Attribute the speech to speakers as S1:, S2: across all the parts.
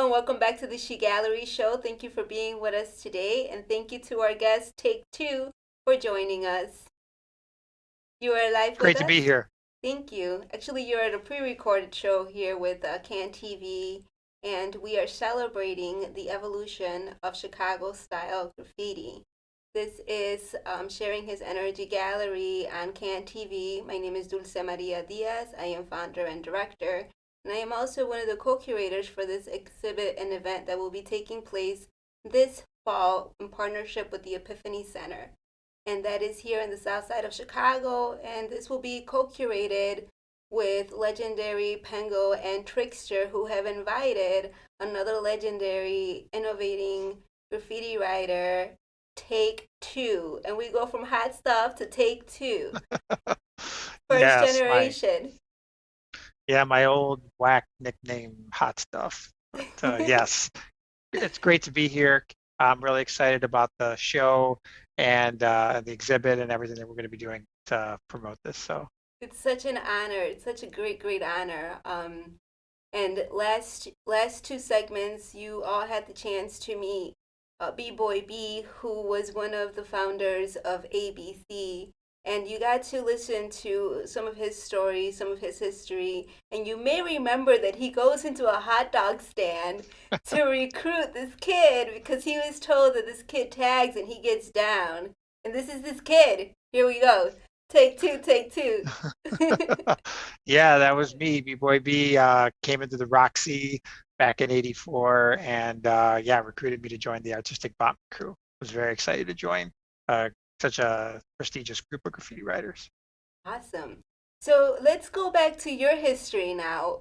S1: and welcome back to the She Gallery Show. Thank you for being with us today, and thank you to our guest, Take Two, for joining us. You are live with
S2: Great to be
S1: us?
S2: here.
S1: Thank you. Actually, you're at a pre recorded show here with Can TV, and we are celebrating the evolution of Chicago style graffiti. This is Sharing His Energy Gallery on Can TV. My name is Dulce Maria Diaz. I am founder and director, and I am also one of the co curators for this exhibit and event that will be taking place this fall in partnership with the Epiphany Center, and that is here in the south side of Chicago. And this will be co curated with legendary Pengo and Trickster, who have invited another legendary, innovating graffiti writer, Take Two. And we go from hot stuff to Take Two. First
S2: Yes,
S1: generation.
S2: my old whack nickname, Hot Stuff. But yes, it's great to be here. I'm really excited about the show and the exhibit and everything that we're going to be doing to promote this. So
S1: It's such an honor. It's such a great honor. And last two segments, you all had the chance to meet B-Boy B, who was one of the founders of ABC. And you got to listen to some of his stories, some of his history. And you may remember that he goes into a hot dog stand to recruit this kid because he was told that this kid tags and he gets down. And this is this kid. Here we go. Take two, take two.
S2: yeah, that was me. B-Boy B came into the Roxy back in '84 and recruited me to join the artistic bomb crew. Was very excited to join uh, such a prestigious group of graffiti writers.
S1: Awesome. So let's go back to your history now.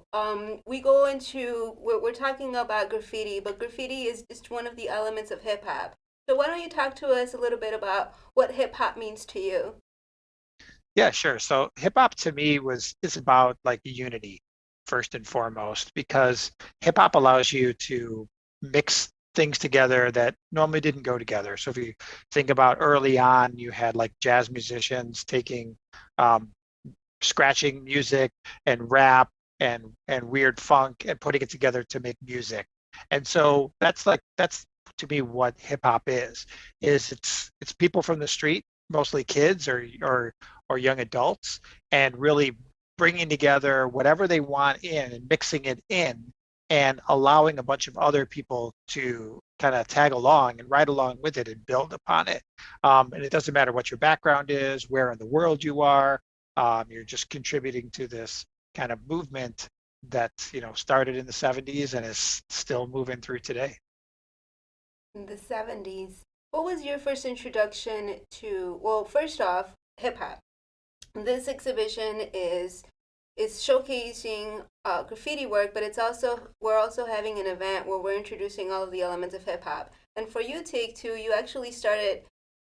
S1: We go into, we're talking about graffiti, but graffiti is just one of the elements of hip hop. So why don't you talk to us a little bit about what hip hop means to you?
S2: Yeah, sure. So hip hop to me is about like unity first and foremost because hip hop allows you to mix things together that normally didn't go together. So if you think about early on, you had like jazz musicians taking um, scratching music and rap and weird funk and putting it together to make music. And so that's to me what hip hop is it's people from the street, mostly kids or young adults, and really bringing together whatever they want in and mixing it in and allowing a bunch of other people to kind of tag along and ride along with it and build upon it. And it doesn't matter what your background is, where in the world you are, you're just contributing to this kind of movement that started in the '70s and is still moving through today.
S1: In the 70s. What was your first introduction to, well, first off, hip hop? This exhibition is showcasing graffiti work, but it's also we're also having an event where we're introducing all of the elements of hip hop. And for you, Take Two, you actually started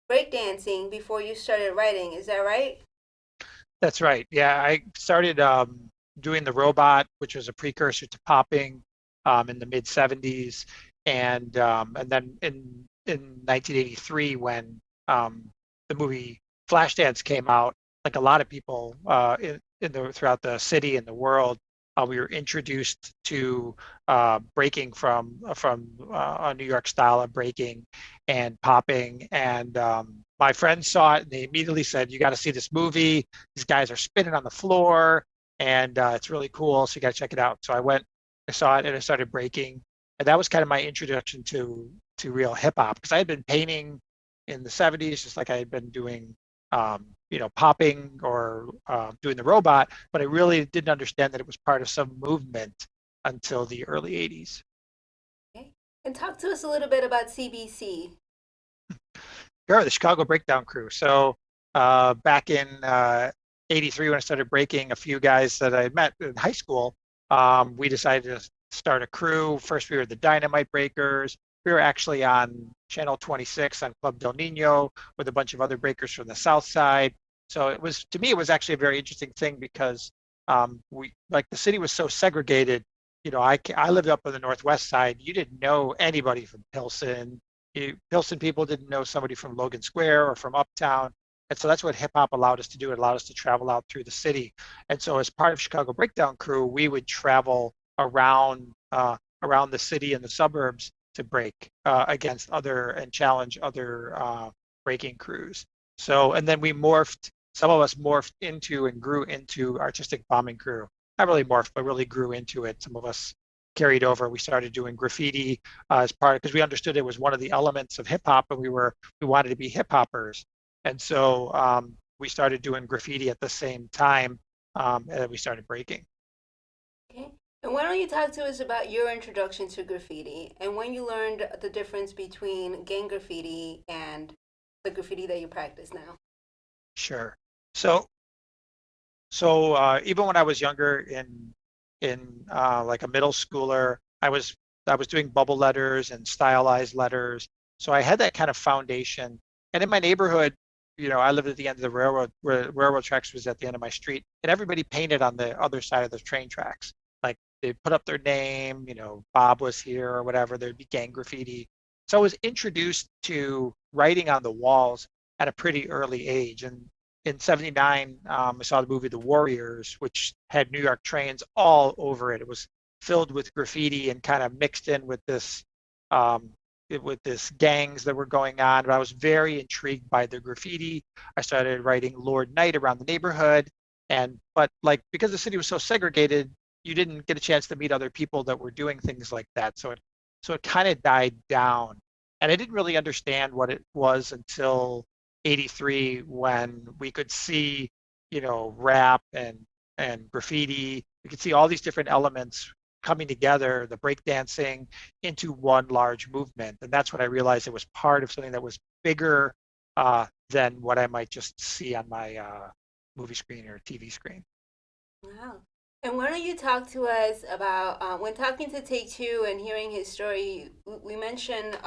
S1: breakdancing before you started writing. Is that right?
S2: That's right. Yeah, I started doing the robot, which was a precursor to popping in the mid '70s, and then in 1983 when the movie Flashdance came out, like a lot of people in the throughout the city and the world, we were introduced to breaking from a New York style of breaking and popping. And my friends saw it and they immediately said, "You got to see this movie. These guys are spinning on the floor, and it's really cool. So you got to check it out." So I went, I saw it, and I started breaking. And that was kind of my introduction to real hip hop because I had been painting in the '70s, just like I had been doing popping or doing the robot, but I really didn't understand that it was part of some movement until the early '80s.
S1: Okay. And talk to us a little bit about CBC.
S2: Sure, the Chicago Breakdown Crew. So back in '83, when I started breaking, a few guys that I had met in high school, we decided to start a crew. First, we were the Dynamite Breakers. We were actually on Channel 26 on Club Del Nino with a bunch of other breakers from the South Side. So it was, to me, it was actually a very interesting thing because we like the city was so segregated. I lived up on the Northwest Side. You didn't know anybody from Pilsen. Pilsen people didn't know somebody from Logan Square or from Uptown. And so that's what hip hop allowed us to do. It allowed us to travel out through the city. And so as part of Chicago Breakdown Crew, we would travel around around the city and the suburbs to break against other and challenge other breaking crews. So, and then we morphed, some of us morphed into and grew into artistic bombing crew. Not really morphed, but really grew into it. Some of us carried over. We started doing graffiti as part, because we understood it was one of the elements of hip hop, and we wanted to be hip hoppers. And so we started doing graffiti at the same time, and we started breaking.
S1: Okay. And why don't you talk to us about your introduction to graffiti and when you learned the difference between gang graffiti and the graffiti that you practice now?
S2: Sure. So even when I was younger in like a middle schooler, I was doing bubble letters and stylized letters. So I had that kind of foundation. And in my neighborhood, I lived at the end of the railroad, where railroad tracks was at the end of my street, and everybody painted on the other side of the train tracks. Like they put up their name, Bob was here or whatever. There'd be gang graffiti. So I was introduced to writing on the walls at a pretty early age. And in 79, I saw the movie The Warriors, which had New York trains all over it. It was filled with graffiti and kind of mixed in um, with this gangs that were going on. But I was very intrigued by the graffiti. I started writing Lord Knight around the neighborhood. But like, because the city was so segregated, you didn't get a chance to meet other people that were doing things like that. So it kind of died down. And I didn't really understand what it was until 83, when we could see, rap and graffiti. We could see all these different elements coming together, the breakdancing, into one large movement. And that's when I realized it was part of something that was bigger than what I might just see on my movie screen or TV screen.
S1: Wow. And why don't you talk to us about when talking to Take Two and hearing his story, we mentioned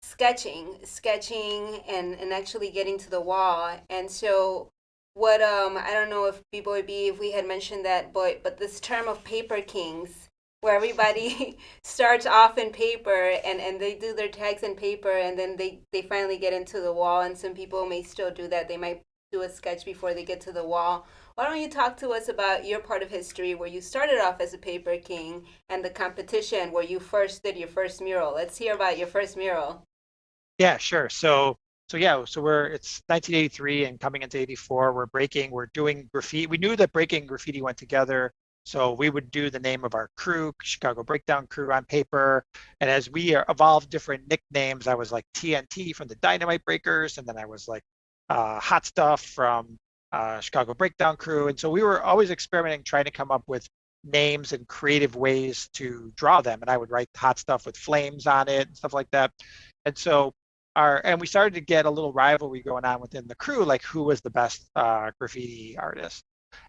S1: sketching and actually getting to the wall. And so what I don't know if B-Boy B if we had mentioned that, but this term of paper kings where everybody starts off in paper and they do their tags in paper and then they finally get into the wall, and some people may still do that. They might do a sketch before they get to the wall. Why don't you talk to us about your part of history where you started off as a paper king and the competition where you first did your first mural? Let's hear about your first mural.
S2: Yeah, sure. So it's 1983 and coming into 84, we're doing graffiti. We knew that breaking and graffiti went together. So we would do the name of our crew, Chicago Breakdown Crew, on paper. And as we evolved different nicknames, I was like TNT from the Dynamite Breakers, and then I was like Hot Stuff from Chicago Breakdown Crew. And so we were always experimenting, trying to come up with names and creative ways to draw them. And I would write Hot Stuff with flames on it and stuff like that. And so and we started to get a little rivalry going on within the crew, like who was the best graffiti artist.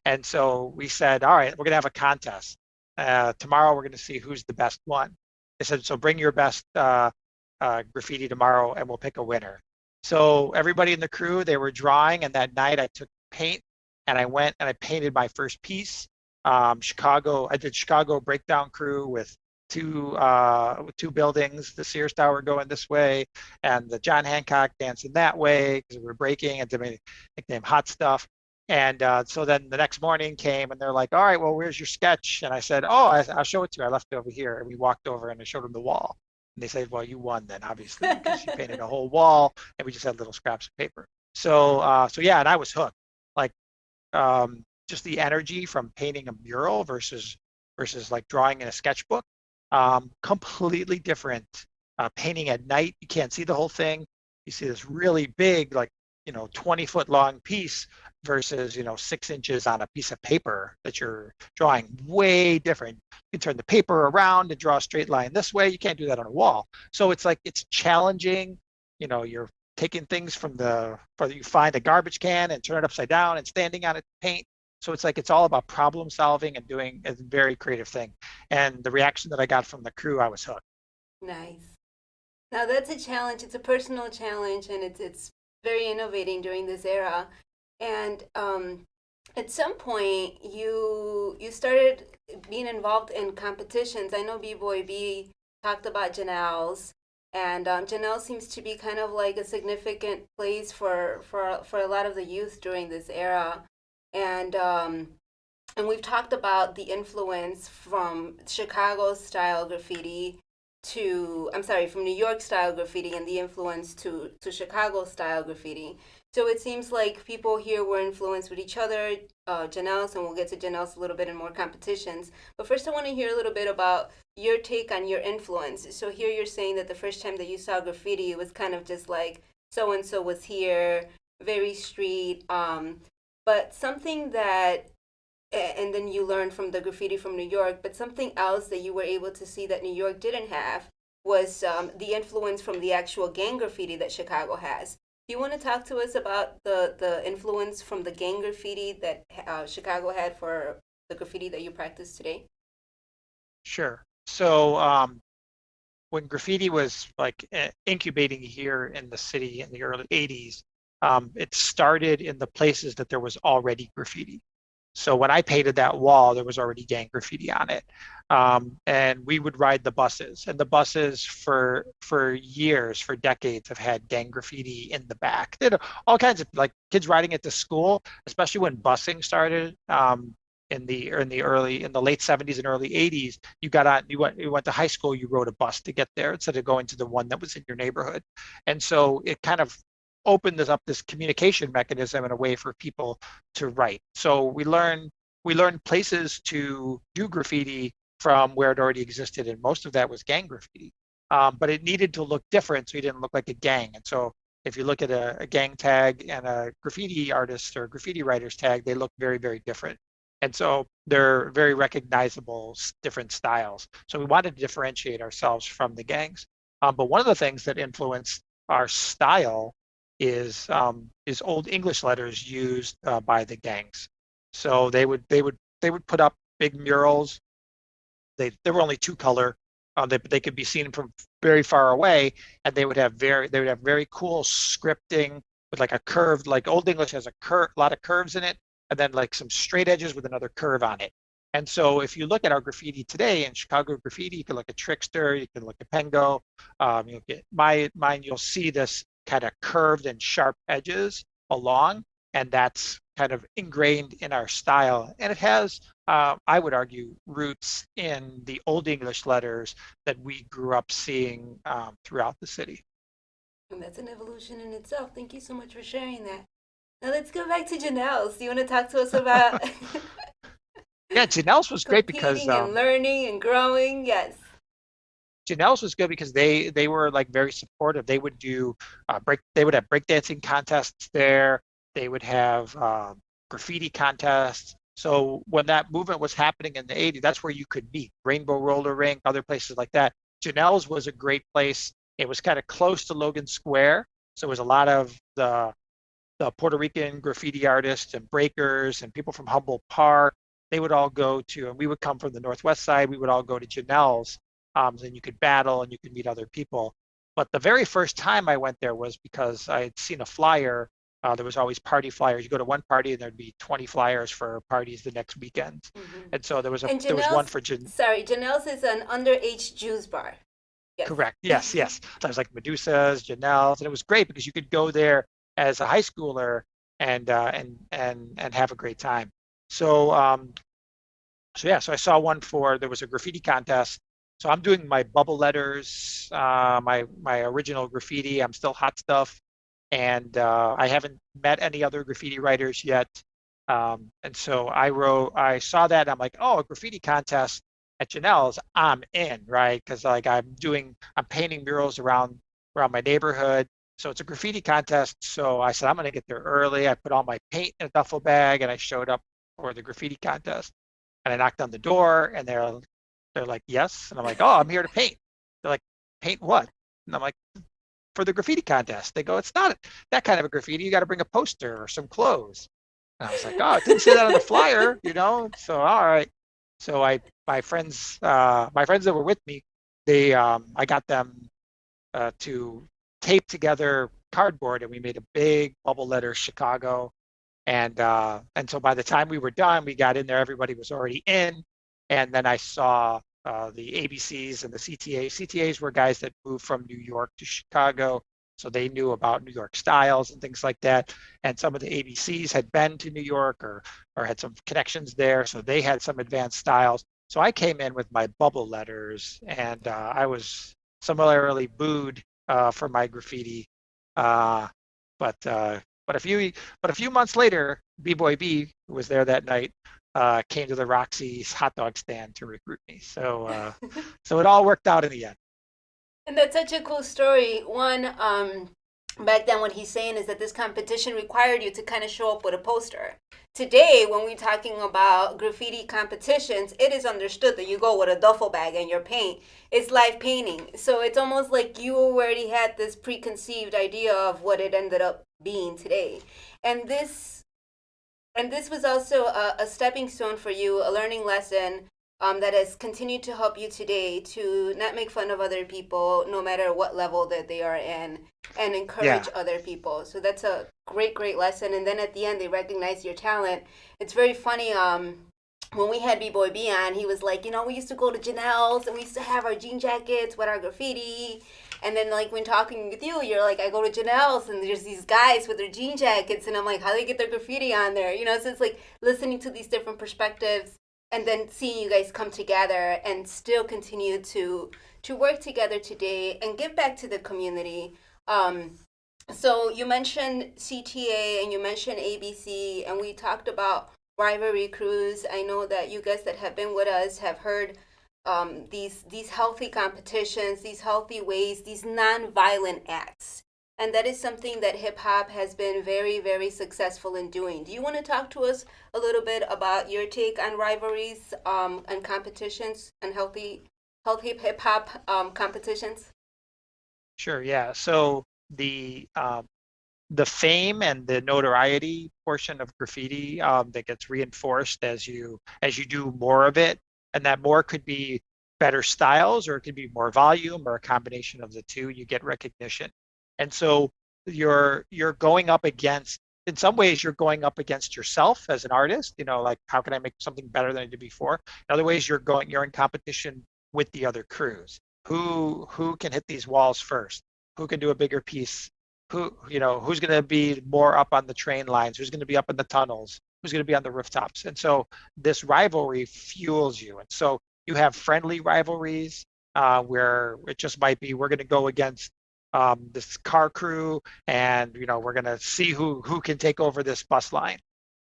S2: And so we said, all right, we're gonna have a contest. Tomorrow we're gonna see who's the best one. They said, so bring your best graffiti tomorrow and we'll pick a winner. So everybody in the crew, they were drawing, and that night I took paint and I went and I painted my first piece. I did Chicago Breakdown Crew with two buildings, the Sears Tower going this way and the John Hancock dancing that way, because we were breaking, and to me nickname Hot Stuff. And so then the next morning came and they're like, all right, well, where's your sketch? And I said, oh, I'll show it to you. I left it over here. And we walked over and I showed them the wall. And they said, well, you won then, obviously, because you painted a whole wall and we just had little scraps of paper. So yeah, and I was hooked. Like just the energy from painting a mural versus like drawing in a sketchbook, completely different. Painting at night, you can't see the whole thing. You see this really big, like 20-foot long piece versus 6 inches on a piece of paper that you're drawing. Way different. You can turn the paper around and draw a straight line this way. You can't do that on a wall. So it's like it's challenging. You're taking things you find a garbage can and turn it upside down and standing on it to paint. So it's like it's all about problem solving and doing a very creative thing. And the reaction that I got from the crew, I was hooked.
S1: Nice. Now that's a challenge. It's a personal challenge, and it's very innovating during this era. And at some point, you started being involved in competitions. I know B-Boy B talked about Janelles, and Janelle seems to be kind of like a significant place for a lot of the youth during this era. And and we've talked about the influence from Chicago style graffiti to, I'm sorry, from New York style graffiti and the influence to Chicago style graffiti. So it seems like people here were influenced with each other, Janelles, and we'll get to Janelles a little bit in more competitions. But first, I want to hear a little bit about your take on your influence. So here you're saying that the first time that you saw graffiti, it was kind of just like so and so was here, very street. But something that and then you learned from the graffiti from New York, but something else that you were able to see that New York didn't have was the influence from the actual gang graffiti that Chicago has. Do you want to talk to us about the influence from the gang graffiti that Chicago had for the graffiti that you practice today?
S2: Sure. So when graffiti was like incubating here in the city in the early 80s, it started in the places that there was already graffiti. So when I painted that wall, there was already gang graffiti on it. And we would ride the buses, and the buses for years, for decades, have had gang graffiti in the back. They had all kinds of like kids riding it to school, especially when busing started. In the late 70s and early 80s, you went to high school, you rode a bus to get there instead of going to the one that was in your neighborhood. And so it kind of opened this communication mechanism and a way for people to write. So we learned places to do graffiti from where it already existed, and most of that was gang graffiti. But it needed to look different, so you didn't look like a gang. And so if you look at a gang tag and a graffiti artist or graffiti writer's tag, they look very, very different. And so they're very recognizable, different styles. So we wanted to differentiate ourselves from the gangs. But one of the things that influenced our style is Old English letters used by the gangs. So they would put up big murals. They were only two color. They could be seen from very far away, and they would have very cool scripting with like a curved, like Old English has a lot of curves in it, and then like some straight edges with another curve on it. And so if you look at our graffiti today in Chicago graffiti, you can look at Trickster, you can look at Pengo, you'll get mine, you'll see this kind of curved and sharp edges along, and that's kind of ingrained in our style. And it has, I would argue, roots in the Old English letters that we grew up seeing throughout the city.
S1: And that's an evolution in itself. Thank you so much for sharing that. Now let's go back to Janelle. Do you want to talk to us about
S2: Yeah, Janelles was great because
S1: competing and learning and growing? Yes.
S2: Janelles was good because they were like very supportive. They would have breakdancing contests there. They would have graffiti contests. So when that movement was happening in the 80s, that's where you could meet. Rainbow Roller Rink, other places like that. Janelles was a great place. It was kind of close to Logan Square, so it was a lot of the Puerto Rican graffiti artists and breakers and people from Humboldt Park. They would all go to, and we would come from the Northwest side. We would all go to Janelles, and you could battle and you could meet other people. But the very first time I went there was because I had seen a flyer. There was always party flyers. You go to one party and there'd be 20 flyers for parties the next weekend. And so
S1: And
S2: there was one
S1: Janelle's,
S2: for
S1: sorry, Janelle's is an underage Jews bar. Yes.
S2: correct. Yes, yes. There was like Medusa's, Janelles, and it was great because you could go there as a high schooler and have a great time. So so I saw one for there was a graffiti contest. So I'm doing my bubble letters, my original graffiti. I'm still hot stuff, and I haven't met any other graffiti writers yet. And so I saw that. I'm like, oh, a graffiti contest at Janelle's, I'm in, right? Because like I'm painting murals around my neighborhood. So it's a graffiti contest. So I said, I'm going to get there early. I put all my paint in a duffel bag and I showed up for the graffiti contest. And I knocked on the door and they're like, yes. And I'm like, oh, I'm here to paint. They're like, paint what? And I'm like, for the graffiti contest. They go, it's not that kind of a graffiti. You got to bring a poster or some clothes. And I was like, oh, it didn't say that on the flyer, you know? So, all right. So my friends that were with me, I got them to tape together cardboard and we made a big bubble letter Chicago. And so by the time we were done, we got in there, everybody was already in. And then I saw the ABCs and the CTAs. CTAs were guys that moved from New York to Chicago. So they knew about New York styles and things like that. And some of the ABCs had been to New York or had some connections there. So they had some advanced styles. So I came in with my bubble letters, and I was similarly booed for my graffiti. Uh, but uh, but a few months later, B-Boy B, who was there that night, came to the Roxy's hot dog stand to recruit me. So it all worked out in the end.
S1: And that's such a cool story. One, back then, what he's saying is that this competition required you to kind of show up with a poster. Today, when we're talking about graffiti competitions, it is understood that you go with a duffel bag and your paint. It's live painting. So it's almost like you already had this preconceived idea of what it ended up being today. And this was also a stepping stone for you, a learning lesson that has continued to help you today to not make fun of other people, no matter what level that they are in, and encourage
S2: Yeah,
S1: other people. So that's a great, great lesson. And then at the end, they recognize your talent. It's very funny. When we had B-Boy B on, he was like, we used to go to Janelles and we used to have our jean jackets with our graffiti. And then, like, when talking with you, you're like, I go to Janelle's and there's these guys with their jean jackets, and I'm like, how do they get their graffiti on there? So it's like listening to these different perspectives and then seeing you guys come together and still continue to work together today and give back to the community. So you mentioned CTA and you mentioned ABC, and we talked about rivalry crews. I know that you guys that have been with us have heard these healthy competitions, these healthy ways, these non-violent acts. And that is something that hip hop has been very, very successful in doing. Do you want to talk to us a little bit about your take on rivalries and competitions and healthy hip hop competitions?
S2: sure. Yeah. So the fame and the notoriety portion of graffiti that gets reinforced as you do more of it, and that more could be better styles or it could be more volume or a combination of the two. You get recognition, and so you're going up against. In some ways, you're going up against yourself as an artist. Like how can I make something better than I did before? In other ways, you're in competition with the other crews. Who can hit these walls first? Who can do a bigger piece? Who's going to be more up on the train lines, who's going to be up in the tunnels, who's going to be on the rooftops. And so this rivalry fuels you. And so you have friendly rivalries where it just might be we're going to go against this car crew, and we're going to see who can take over this bus line,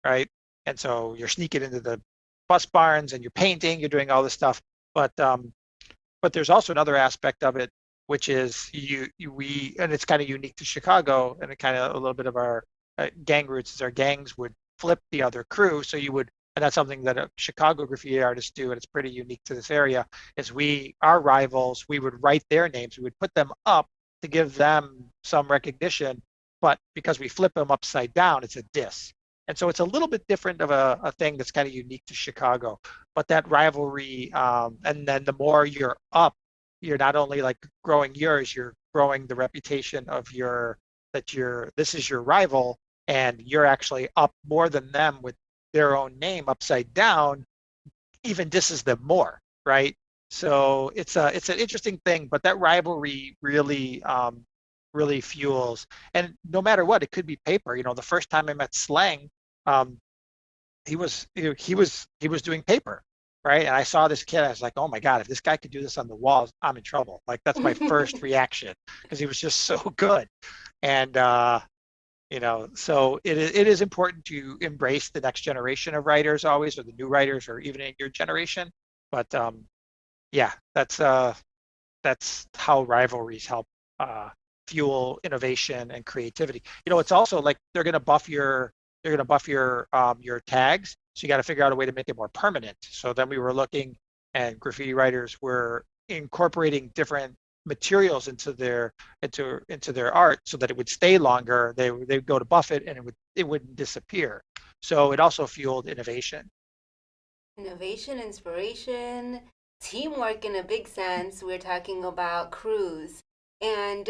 S2: right? And so you're sneaking into the bus barns and you're painting, you're doing all this stuff. But there's also another aspect of it, which is we, and it's kind of unique to Chicago, and it kind of a little bit of our gang roots is our gangs would flip the other crew. So you would, and that's something that Chicago graffiti artists do, and it's pretty unique to this area. Is our rivals, we would write their names, we would put them up to give them some recognition, but because we flip them upside down, it's a diss. And so it's a little bit different of a thing that's kind of unique to Chicago. But that rivalry, and then the more you're up, you're not only like growing yours, you're growing the reputation of this is your rival, and you're actually up more than them with their own name upside down, even disses them more, right? So it's an interesting thing, but that rivalry really fuels. And no matter what, it could be paper. The first time I met Slang, um, he was doing paper, right? And I saw this kid, I was like, oh my God, if this guy could do this on the walls, I'm in trouble. Like that's my first reaction because he was just so good. And so it is important to embrace the next generation of writers always, or the new writers, or even in your generation. But yeah, that's how rivalries help uh, fuel innovation and creativity. It's also like they're going to buff your tags, so you got to figure out a way to make it more permanent. So then we were looking, and graffiti writers were incorporating different materials into their art so that it would stay longer. They would go to buff it and it wouldn't disappear. So it also fueled innovation.
S1: Innovation, inspiration, teamwork in a big sense. We're talking about Cruz. And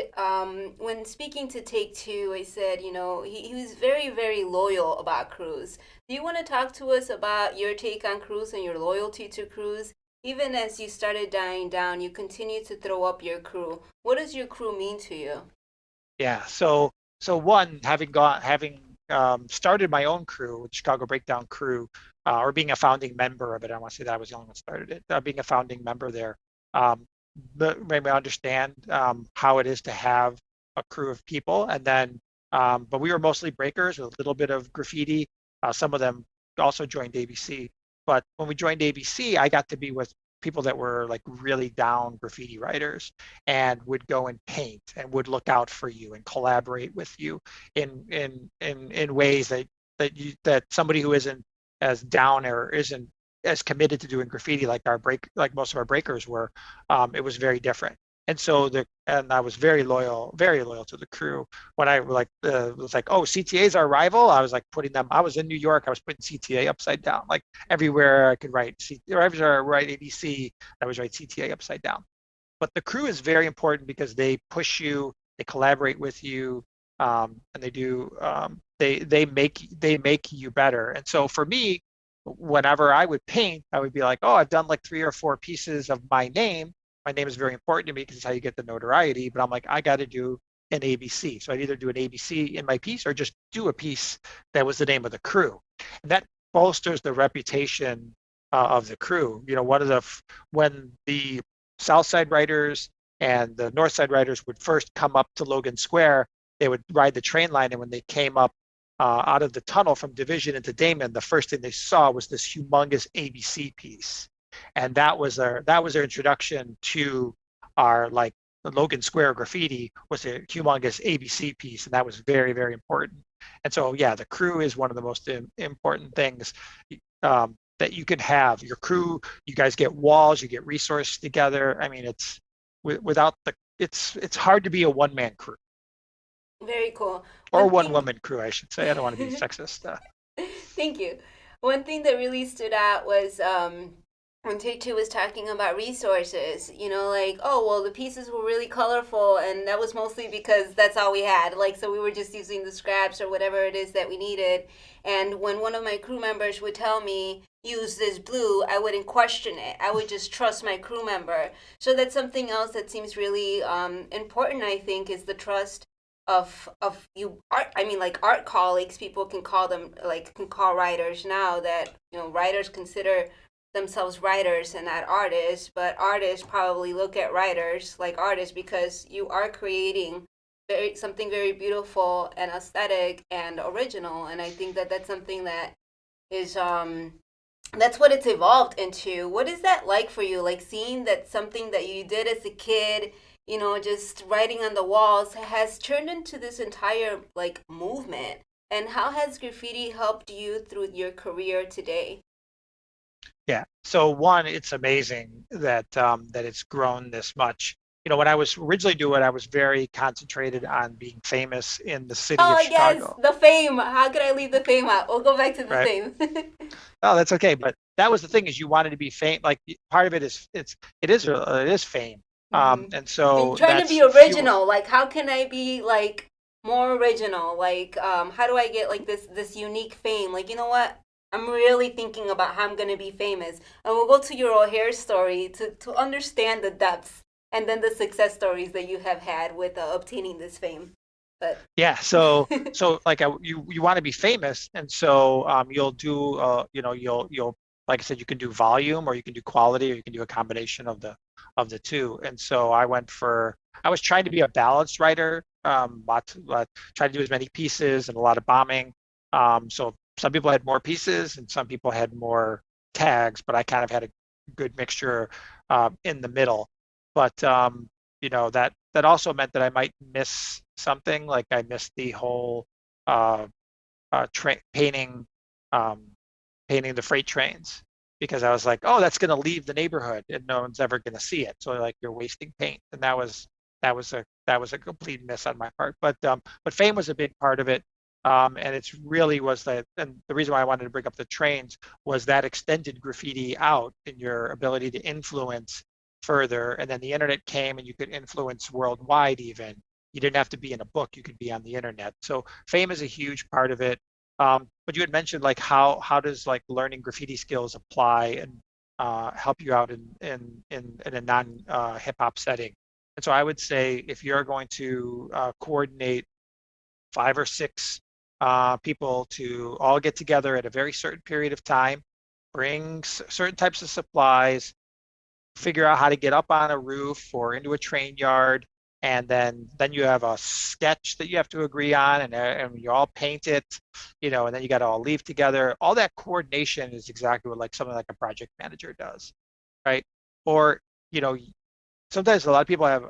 S1: when speaking to Take Two, I said, he was very, very loyal about Cruz. Do you want to talk to us about your take on Cruz and your loyalty to Cruz? Even as you started dying down, you continue to throw up your crew. What does your crew mean to you?
S2: Yeah. So one, having started my own crew, with Chicago Breakdown Crew, or being a founding member of it. I don't want to say that I was the only one that started it. Being a founding member there, um, made me understand how it is to have a crew of people. And then, but we were mostly breakers with a little bit of graffiti. Some of them also joined ABC. But when we joined ABC, I got to be with people that were like really down graffiti writers and would go and paint and would look out for you and collaborate with you in ways that somebody who isn't as down or isn't as committed to doing graffiti like most of our breakers were. It was very different. And so I was very loyal to the crew. When I was like, oh, CTA is our rival, I was like putting them. I was in New York, I was putting CTA upside down, like everywhere I could write or everywhere I write ABC, I was write CTA upside down. But the crew is very important because they push you, they collaborate with you, and they make you better. And so for me, whenever I would paint, I would be like, oh, I've done like 3 or 4 pieces of my name. My name is very important to me because it's how you get the notoriety. But I'm like, I got to do an ABC. So I'd either do an ABC in my piece or just do a piece that was the name of the crew. And that bolsters the reputation of the crew. You know, when the South Side writers and the North Side writers would first come up to Logan Square, they would ride the train line, and when they came up out of the tunnel from Division into Damon, the first thing they saw was this humongous ABC piece, and that was their introduction to our like the Logan Square graffiti was a humongous ABC piece, and that was very very important. And so yeah, the crew is one of the most important things that you can have. Your crew, you guys get walls, you get resources together. I mean, without the it's hard to be a one man crew
S1: Very cool.
S2: or
S1: One
S2: one
S1: thing.
S2: woman crew, I should say. I don't want to be sexist.
S1: Thank you. One thing that really stood out was when Take Two was talking about resources, like, oh, well, the pieces were really colorful, and that was mostly because that's all we had. Like, so we were just using the scraps or whatever it is that we needed. And when one of my crew members would tell me, use this blue, I wouldn't question it. I would just trust my crew member. So that's something else that seems really important, I think, is the trust of you art. I mean, like art colleagues, people can call them, like, can call writers now, that writers consider themselves writers and not artists, but artists probably look at writers like artists because you are creating something very beautiful and aesthetic and original. And I think that that's something that is that's what it's evolved into. What is that like for you? Like seeing that something that you did as a kid, just writing on the walls, has turned into this entire like movement. And how has graffiti helped you through your career today?
S2: Yeah. So one, it's amazing that it's grown this much. You know, when I was originally doing it, I was very concentrated on being famous in the city of
S1: Oh yes,
S2: Chicago,
S1: the fame. How could I leave the fame out? We'll go back to the
S2: right?
S1: fame.
S2: Oh, that's okay. But that was the thing is you wanted to be fame. Like part of it is it is fame.
S1: Hmm.
S2: And
S1: And
S2: so
S1: trying to
S2: that's
S1: be
S2: fuel.
S1: original. Like, how can I be like more original? Like, how do I get like this unique fame? Like, you know what? I'm really thinking about how I'm gonna be famous. And we'll go to your O'Hare story to understand the depths and then the success stories that you have had with obtaining this fame. But
S2: Yeah. So like you want to be famous, and so you'll do you'll like I said, you can do volume or you can do quality or you can do a combination of the two. And so I was trying to be a balanced writer, try to do as many pieces and a lot of bombing. So some people had more pieces and some people had more tags, but I kind of had a good mixture in the middle. But that also meant that I might miss something. Like I missed the whole uh, painting um, painting the freight trains because I was like, oh, that's going to leave the neighborhood and no one's ever going to see it. So like you're wasting paint, and that was a complete miss on my part. But fame was a big part of it. And it's really was that, and the reason why I wanted to bring up the trains was that extended graffiti out in your ability to influence further. And then the internet came and you could influence worldwide even. You didn't have to be in a book, you could be on the internet. So fame is a huge part of it. But you had mentioned like how does like learning graffiti skills apply and help you out in a non hip hop setting. And so I would say if you're going to coordinate 5 or 6 people to all get together at a very certain period of time, bring certain types of supplies, figure out how to get up on a roof or into a train yard, and then you have a sketch that you have to agree on, and you all paint it, and then you got to all leave together. All that coordination is exactly what like something like a project manager does, right? Or you know, sometimes a lot of people have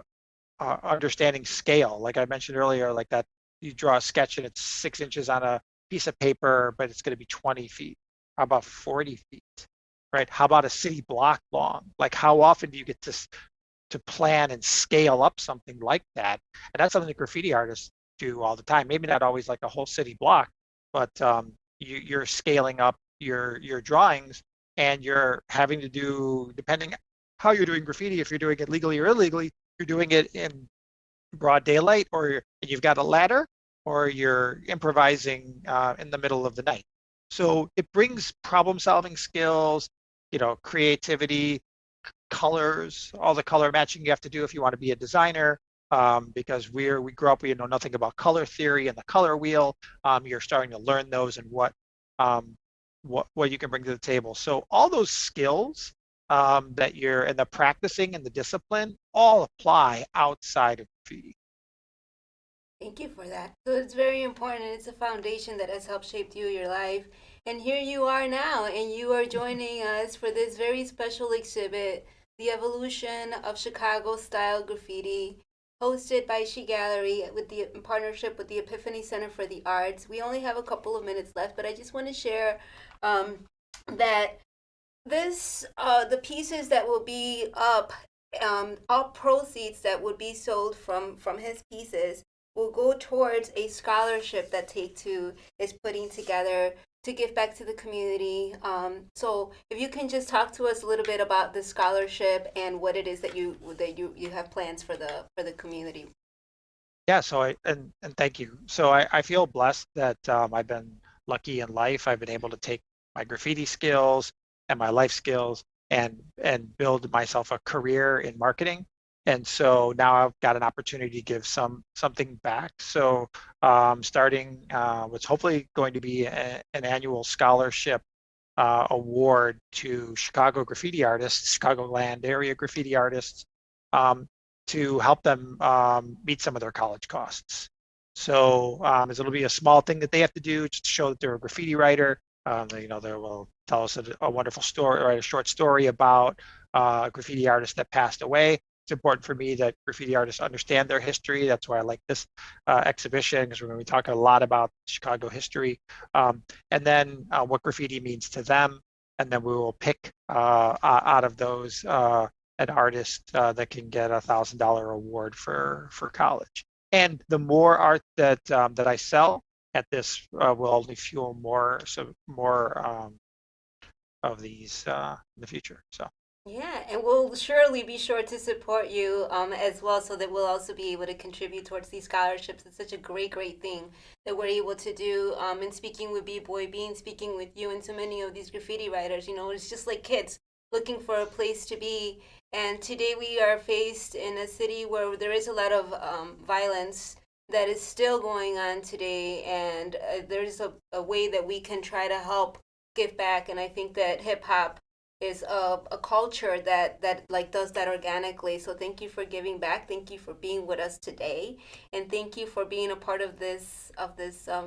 S2: understanding scale. Like I mentioned earlier, like that you draw a sketch and it's 6 inches on a piece of paper, but it's going to be 20 feet. How about 40 feet? Right? How about a city block long? Like how often do you get to plan and scale up something like that? And that's something that graffiti artists do all the time. Maybe not always like a whole city block, but you're scaling up your drawings, and you're having to do, depending how you're doing graffiti, if you're doing it legally or illegally, you're doing it in broad daylight, or you've got a ladder, or you're improvising in the middle of the night. So it brings problem solving skills, creativity, colors, all the color matching you have to do if you want to be a designer. Because we grew up, we know nothing about color theory and the color wheel. You're starting to learn those, and um, what you can bring to the table. So all those skills that you're, and the practicing and the discipline all apply outside of graffiti.
S1: Thank you for that. So it's very important. It's a foundation that has helped shape you, your life. And here you are now, and you are joining us for this very special exhibit, The Evolution of Chicago Style Graffiti, hosted by S.H.E Gallery with the in partnership with the Epiphany Center for the Arts. We only have a couple of minutes left, but I just want to share um, that the pieces that will be up, all proceeds that would be sold from his pieces will go towards a scholarship that Take Two is putting together to give back to the community. So if you can just talk to us a little bit about the scholarship and what it is that you have plans for the community.
S2: Yeah, so and thank you. So I feel blessed that I've been lucky in life. I've been able to take my graffiti skills and my life skills and build myself a career in marketing. And so now I've got an opportunity to give something back. So starting what's hopefully going to be an annual scholarship award to Chicago graffiti artists, Chicagoland area graffiti artists, um, to help them meet some of their college costs. So it'll be a small thing that they have to do just to show that they're a graffiti writer. They will tell us a wonderful story, write a short story about a graffiti artist that passed away. It's important for me that graffiti artists understand their history. That's why I like this exhibition, because we're going to be talking a lot about Chicago history, and then what graffiti means to them. And then we will pick out of those an artist that can get $1,000 award for college. And the more art that I sell at this will only fuel more of these in the future. So
S1: Yeah, and we'll surely be sure to support you as well, so that we'll also be able to contribute towards these scholarships. It's such a great thing that we're able to do. And speaking with B-Boy Bean, speaking with you and so many of these graffiti writers, it's just like kids looking for a place to be. And today we are faced in a city where there is a lot of violence that is still going on today. And there's a way that we can try to help give back. And I think that hip hop is a culture that like does that organically. So thank you for giving back. Thank you for being with us today, and thank you for being a part of this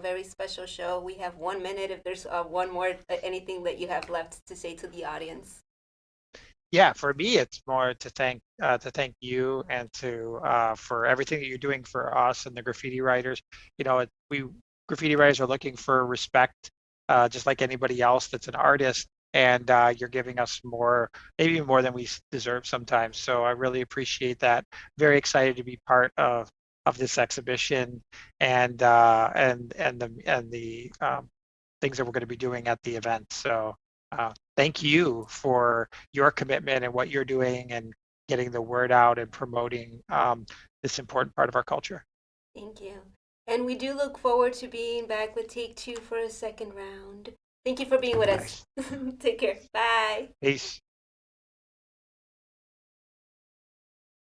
S1: very special show. We have 1 minute. If there's one more anything that you have left to say to the audience.
S2: yeah, for me, it's more to thank you, and to for everything that you're doing for us and the graffiti writers. We graffiti writers are looking for respect, just like anybody else that's an artist, and you're giving us more, maybe more than we deserve sometimes. So I really appreciate that. Very excited to be part of this exhibition, and the things that we're going to be doing at the event. So thank you for your commitment and what you're doing, and getting the word out and promoting this important part of our culture.
S1: Thank you. And we do look forward to being back with Take Two for a second round. Thank you for being with us.
S2: Nice.
S1: Take care. Bye.
S2: Peace.